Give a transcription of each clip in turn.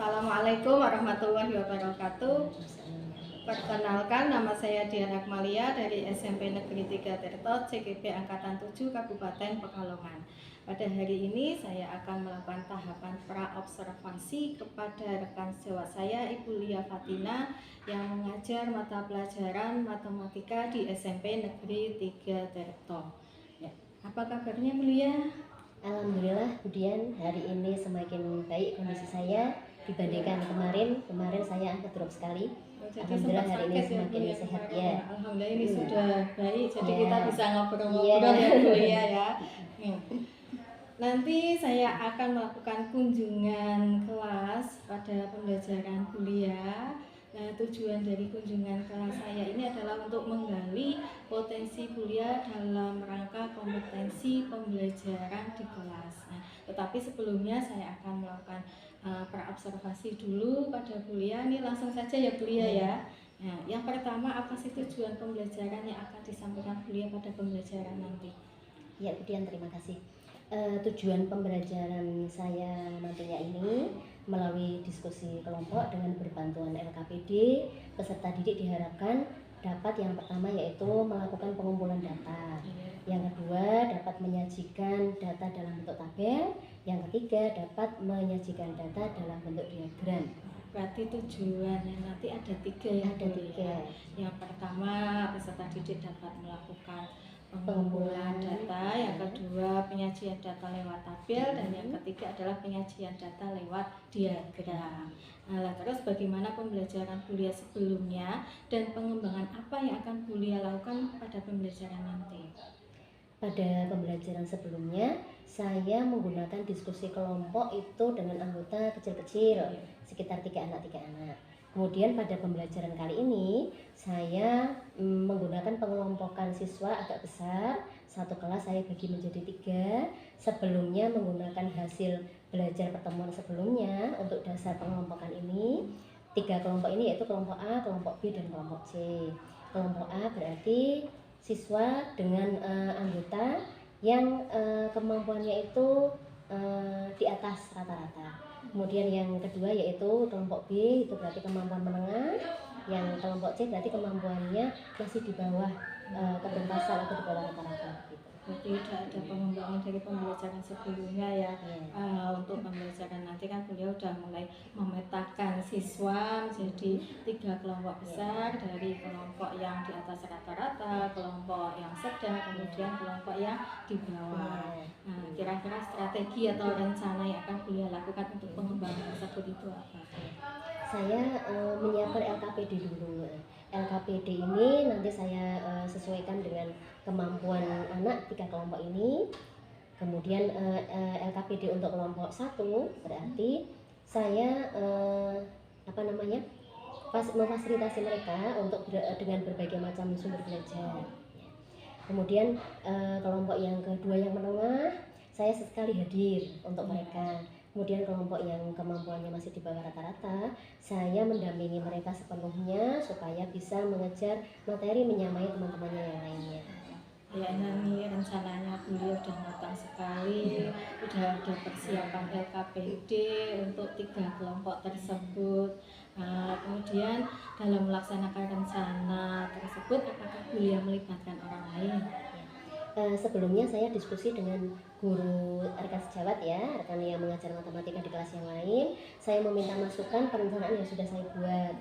Assalamualaikum warahmatullahi wabarakatuh. Perkenalkan, nama saya Dian Akmalia dari SMP Negeri 3 Tirto, CGP Angkatan 7 Kabupaten Pekalongan. Pada hari ini saya akan melakukan tahapan pra-observasi kepada rekan sejawat saya, Ibu Lia Fatina, yang mengajar mata pelajaran matematika di SMP Negeri 3 Tirto. Ya, apa kabarnya Bu Lia? Alhamdulillah, Budian, hari ini semakin baik kondisi saya dibandingkan kemarin. Kemarin saya agak drop sekali. Alhamdulillah hari ini semakin sehat ya. Alhamdulillah ini sudah baik, jadi ya. kita bisa ngobrol-ngobrol ya Bu Lia ya. Nanti saya akan melakukan kunjungan kelas pada pembelajaran Bu Lia. Nah, tujuan dari kunjungan kelas saya ini adalah untuk menggali potensi Bu Lia dalam rangka kompetensi pembelajaran di kelas. Nah, tetapi sebelumnya saya akan melakukan praobservasi dulu pada Bu Lia. Ini langsung saja ya Bu Lia ya. Nah, yang pertama, apa sih tujuan pembelajaran yang akan disampaikan Bu Lia pada pembelajaran nanti? Ya, Budian, terima kasih. Tujuan pembelajaran saya nantinya ini melalui diskusi kelompok dengan berbantuan LKPD, peserta didik diharapkan dapat yang pertama yaitu melakukan pengumpulan data, yang kedua dapat menyajikan data dalam bentuk tabel, yang ketiga dapat menyajikan data dalam bentuk diagram. Berarti tujuannya nanti ada tiga ya? Ada tiga. Yang pertama, peserta didik dapat melakukan pengumpulan data, yang kedua penyajian data lewat tabel, dan yang ketiga adalah penyajian data lewat diagram. Nah, terus bagaimana pembelajaran Bu Lia sebelumnya dan pengembangan apa yang akan Bu Lia lakukan pada pembelajaran nanti? Pada pembelajaran sebelumnya, saya menggunakan diskusi kelompok itu dengan anggota kecil-kecil, sekitar 3 anak. Kemudian pada pembelajaran kali ini, saya menggunakan pengelompokan siswa agak besar. Satu kelas saya bagi menjadi 3. Sebelumnya menggunakan hasil belajar pertemuan sebelumnya untuk dasar pengelompokan ini. 3 kelompok ini yaitu kelompok A, kelompok B, dan kelompok C. Kelompok A berarti siswa dengan anggota yang kemampuannya itu di atas rata-rata. Kemudian yang kedua yaitu kelompok B, itu berarti kemampuan menengah. Yang kelompok C berarti kemampuannya masih di bawah ketuntasan atau di bawah rata-rata gitu. Berarti sudah ada pengembangan dari pembelajaran sebelumnya ya. Untuk pembelajaran nanti kan beliau sudah mulai memetakan siswa menjadi 3 kelompok besar, dari kelompok yang di atas rata-rata, kelompok yang sedang, kemudian kelompok yang di bawah. Nah, kira-kira strategi atau rencana yang akan beliau lakukan untuk pengembangan tersebut itu apa? Saya menyiapkan LKPD dulu. LKPD ini nanti saya sesuaikan dengan kemampuan anak 3 kelompok ini. Kemudian LKPD untuk kelompok 1 berarti saya memfasilitasi mereka untuk dengan berbagai macam sumber belajar. Kemudian kelompok yang kedua yang menengah, saya sesekali hadir untuk mereka. Kemudian kelompok yang kemampuannya masih di bawah rata-rata, saya mendampingi mereka sepenuhnya supaya bisa mengejar materi menyamai teman-temannya yang lainnya. Ya, ini rencananya beliau sudah matang sekali, sudah ada persiapan LKPD untuk 3 kelompok tersebut. Kemudian dalam melaksanakan rencana tersebut, apakah beliau melibatkan orang lain? Sebelumnya saya diskusi dengan guru rekan sejawat ya, rekan yang mengajar matematika di kelas yang lain. Saya meminta masukan perencanaan yang sudah saya buat.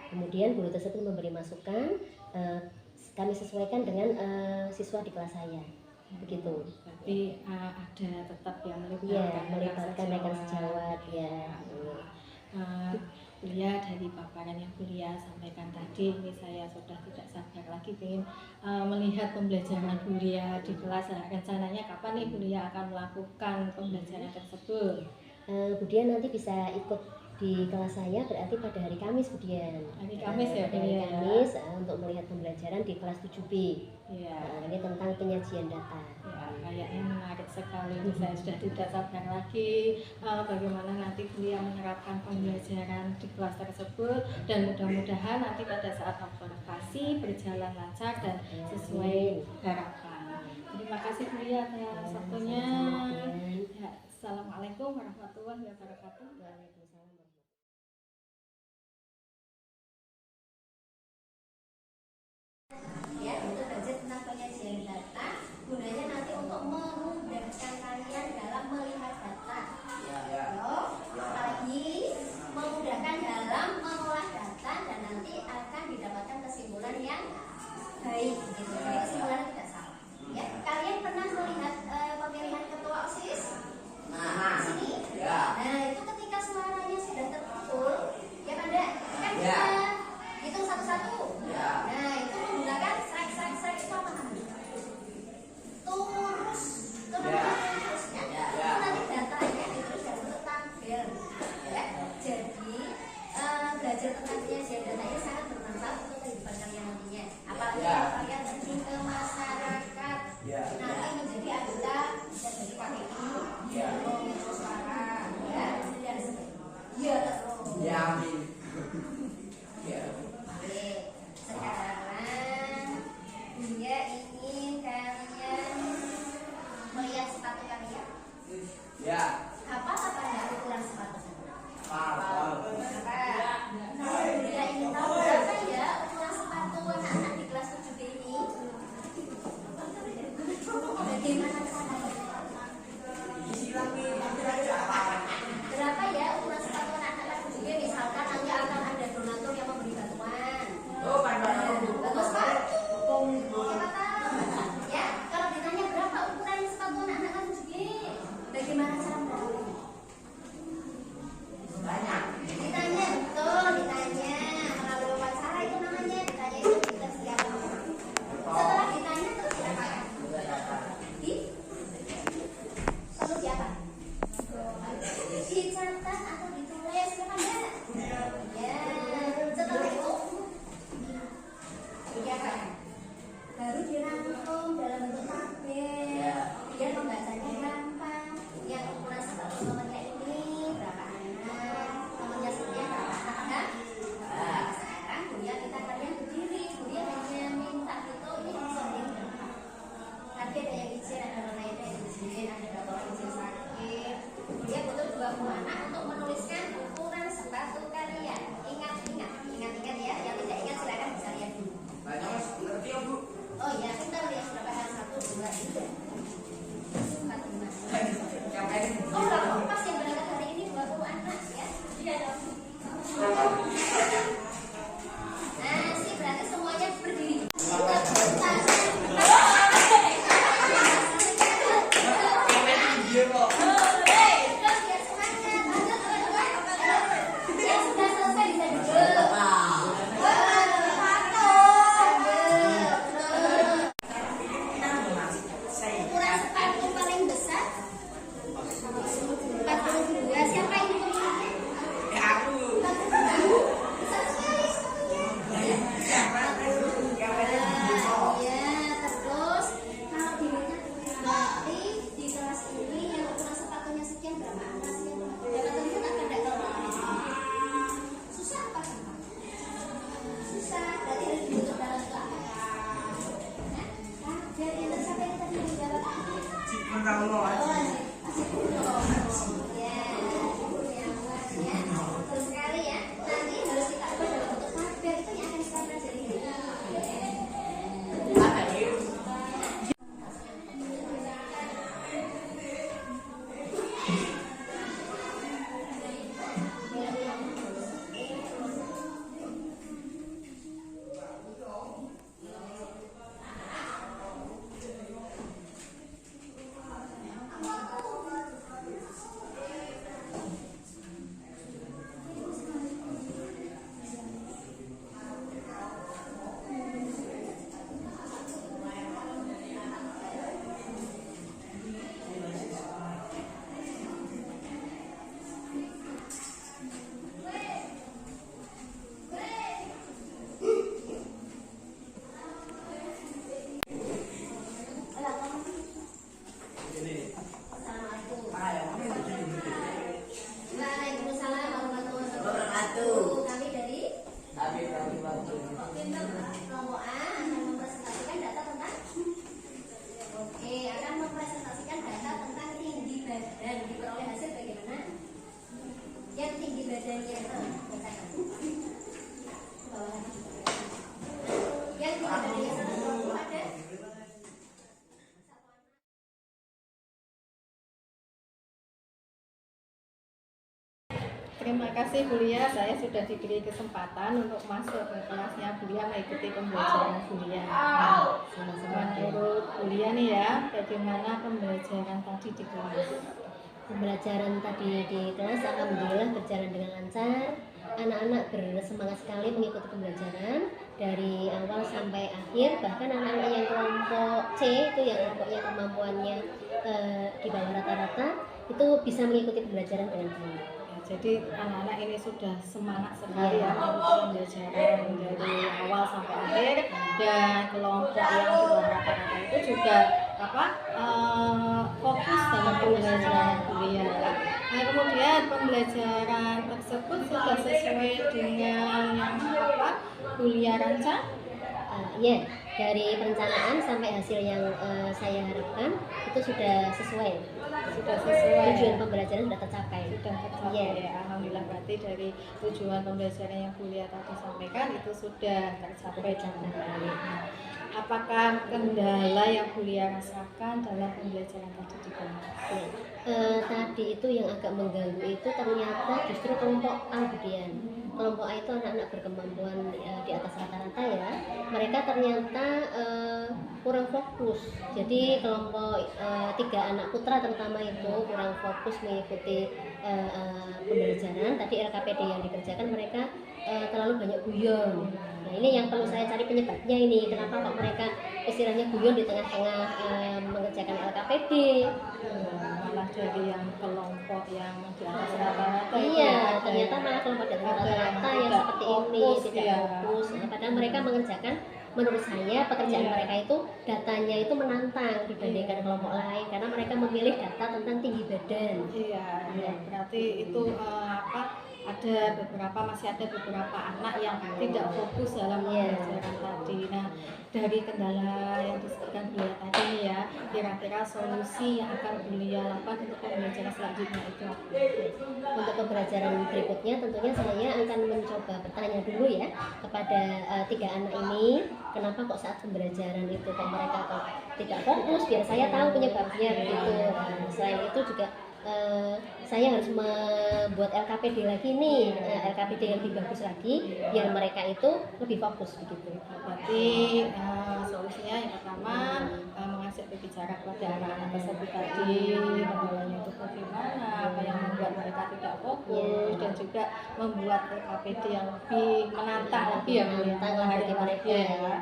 Kemudian guru tersebut memberi masukan, kami sesuaikan dengan siswa di kelas saya. Begitu. Berarti ada tetap yang melibatkan rekan sejawat ya. Kuliah dari paparan yang kuliah sampaikan tadi, ini saya sudah tidak sabar lagi ingin melihat pembelajaran kuliah di kelas. Rencananya kapan nih kuliah akan melakukan pembelajaran tersebut? Budian nanti bisa ikut di kelas saya berarti pada hari Kamis, Budian. Hari Kamis ya? Hari Kamis untuk melihat pembelajaran di kelas 7B. Ini tentang penyajian data. Kayaknya menarik sekali. Saya sudah tidak sabar lagi bagaimana nanti beliau menerapkan pembelajaran di kelas tersebut, dan mudah-mudahan nanti pada saat observasi berjalan lancar dan sesuai harapan. Terima kasih beliau atas waktunya. Assalamualaikum warahmatullahi wabarakatuh. dicatat atau ditulis, siapa enggak? Ya, setelah itu diapakan? Baru dirangkum dalam bentuk tabel biar membacanya gampang. Yang ukuran sepatu nomornya ini berapa anak, nomornya sekian berapa anak kan? Sekarang Buya minta kalian berdiri. Buya hanya minta itu ini bisa gampang. Tapi ada yang izin, ada orang lain yang izin, ada berapa orang izin sakit. Buya butuh 20 anak untuk menuliskan ukuran sepatu kalian. Ingat ya. Yang tidak ingat silakan bisa lihat dulu. Oh iya, pintar ya, sudah paham 1, 2, 3, 4, 5. Oh, lah, pas yang berangkat hari ini 20 anak ya. Iya dong. Nah, sih berarti semuanya berdiri. Terima kasih Bulia, saya sudah diberi kesempatan untuk masuk ke kelasnya Bulia, mengikuti pembelajaran Bulia. Menurut Bulia nih ya, bagaimana pembelajaran tadi di kelas? Pembelajaran tadi di kelas alhamdulillah berjalan dengan lancar. Anak-anak bersemangat sekali mengikuti pembelajaran dari awal sampai akhir. Bahkan anak-anak yang kelompok C itu yang kelompoknya kemampuannya di bawah rata-rata itu bisa mengikuti pembelajaran dengan baik. Jadi anak-anak ini sudah semangat sekali ya mengikuti pembelajaran dari awal sampai akhir, dan kelompok yang di bawah rata-rata itu juga fokus dalam pembelajaran kuliah. Nah, kemudian pembelajaran tersebut sudah sesuai dengan yang kuliah rancang. Ya, dari perencanaan sampai hasil yang saya harapkan itu sudah sesuai. Tujuan pembelajaran sudah tercapai. Ya, alhamdulillah, berarti dari tujuan pembelajaran yang kuliah tadi sampaikan itu sudah tercapai. Apakah kendala yang kuliah rasakan dalam pembelajaran tadi di kelas? Tadi itu yang agak mengganggu itu ternyata justru kelompok A, Budian. Kelompok A itu anak-anak berkemampuan di atas rata-rata ya. Mereka ternyata kurang fokus. Jadi kelompok 3 anak putra terutama itu kurang fokus mengikuti pembelajaran. Tadi LKPD yang dikerjakan mereka terlalu banyak guyon. Nah, ini yang perlu saya cari penyebabnya ini. Kenapa kok mereka istilahnya guyon di tengah-tengah mengerjakan LKPD? Malah dari yang kelompok yang di atas rata-rata itu Iya, ada ternyata yang- malah kelompok di atas ada yang rata-rata yang tidak seperti ini fokus, tidak ya. fokus. Padahal mereka mengerjakan, menurut saya pekerjaan Iya. mereka itu datanya itu menantang dibandingkan Iya. kelompok lain karena mereka memilih data tentang tinggi badan. Iya, Iya. berarti itu masih ada beberapa anak yang tidak fokus dalam Iya. pembelajaran tadi. Nah, dari kendala yang disebutkan beliau tadi nih ya, kira-kira solusi yang akan beliau lakukan untuk pembelajaran selanjutnya itu apa? Untuk pembelajaran berikutnya tentunya saya akan mencoba bertanya dulu ya kepada tiga anak ini, kenapa kok saat pembelajaran itu kok mereka kok tidak fokus, biar saya tahu penyebabnya begitu. Nah, selain itu juga saya harus membuat LKPD lagi nih, LKPD yang lebih bagus lagi biar mereka itu lebih fokus begitu. Berarti solusinya yang pertama mengajak berbicara kepada anak-anak tersebut tadi, kendalanya itu bagaimana, apa yang membuat mereka tidak fokus, dan juga membuat KPD yang lebih menantang lagi ya, Bu, ya. Menantang lah bagi mereka. Ya.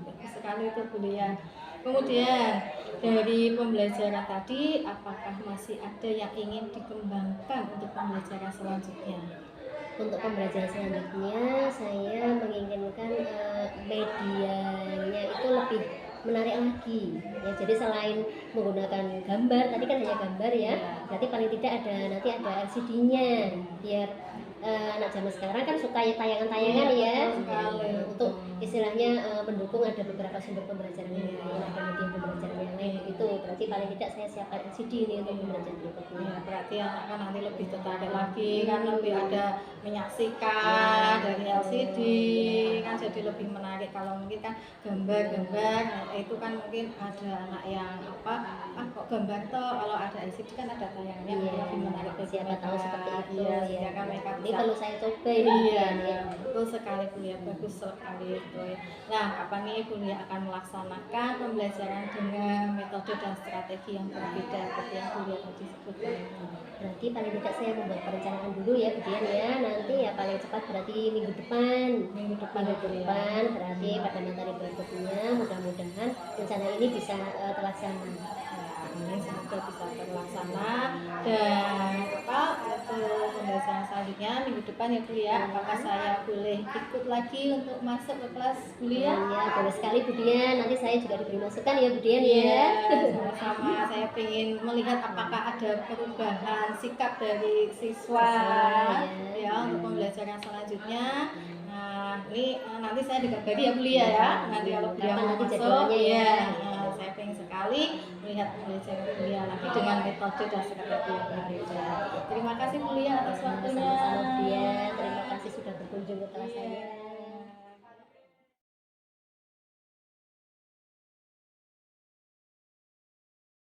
Bagus sekali itu Bu Lia. Kemudian dari pembelajaran tadi, apakah masih ada yang ingin dikembangkan untuk pembelajaran selanjutnya? Untuk pembelajaran selanjutnya saya menginginkan medianya itu lebih menarik lagi ya, jadi selain menggunakan gambar, tadi kan hanya gambar ya, berarti paling tidak nanti ada LCD-nya biar anak zaman sekarang kan suka ya tayangan-tayangan ya, untuk istilahnya mendukung ada beberapa sumber pembelajaran yang lain, ada media pembelajaran yang lain begitu. Berarti paling tidak saya siapkan LCD ini untuk pembelajaran berikutnya. Ya, berarti anak kan nanti lebih tertarik lagi kan, lebih ada menyaksikan dari LCD kan, jadi lebih menarik. Kalau mungkin kan gambar-gambar itu kan mungkin ada anak yang kok gambar toh, kalau ada LCD kan ada tayangannya, lebih menarik bagi Siapa mereka. tahu seperti itu Iya, ya. sehingga kan mereka Ini bisa perlu saya coba ini. Iya, ya. betul sekali Bu Lia, bagus sekali itu ya. Nah, kapan nih Bu Lia akan melaksanakan pembelajaran dengan metode dan strategi yang berbeda seperti yang Bu Lia tadi sebutkan itu? Berarti paling tidak saya membuat perencanaan dulu ya Bu Dian ya. Nanti ya paling cepat berarti minggu depan. Minggu depan berarti pada materi berikutnya mudah-mudahan rencana ini bisa terlaksana. Ini semoga bisa terlaksana, dan untuk pembahasan selanjutnya minggu depan ya Bu ya, apakah saya boleh ikut lagi untuk masuk ke kelas Bu Lia? Iya, boleh sekali Bu Dian. Nanti saya juga diberi masukan ya Bu Dian Iya, ya. sama-sama. Saya ingin melihat apakah ada perubahan sikap dari siswa ya untuk pembelajaran selanjutnya. Nah, ini nanti saya dikabari ya Bu Lia ya. Nanti kalau beliau Kapan mau nanti masuk, jadwalnya ya? saya ingin sekali melihat pembelajaran Bu Lia lagi dengan metode dan strategi yang berbeda. Terima kasih Bu Lia atas waktunya. Sama-sama Bu Dian. Terima kasih sudah berkunjung ke kelas saya.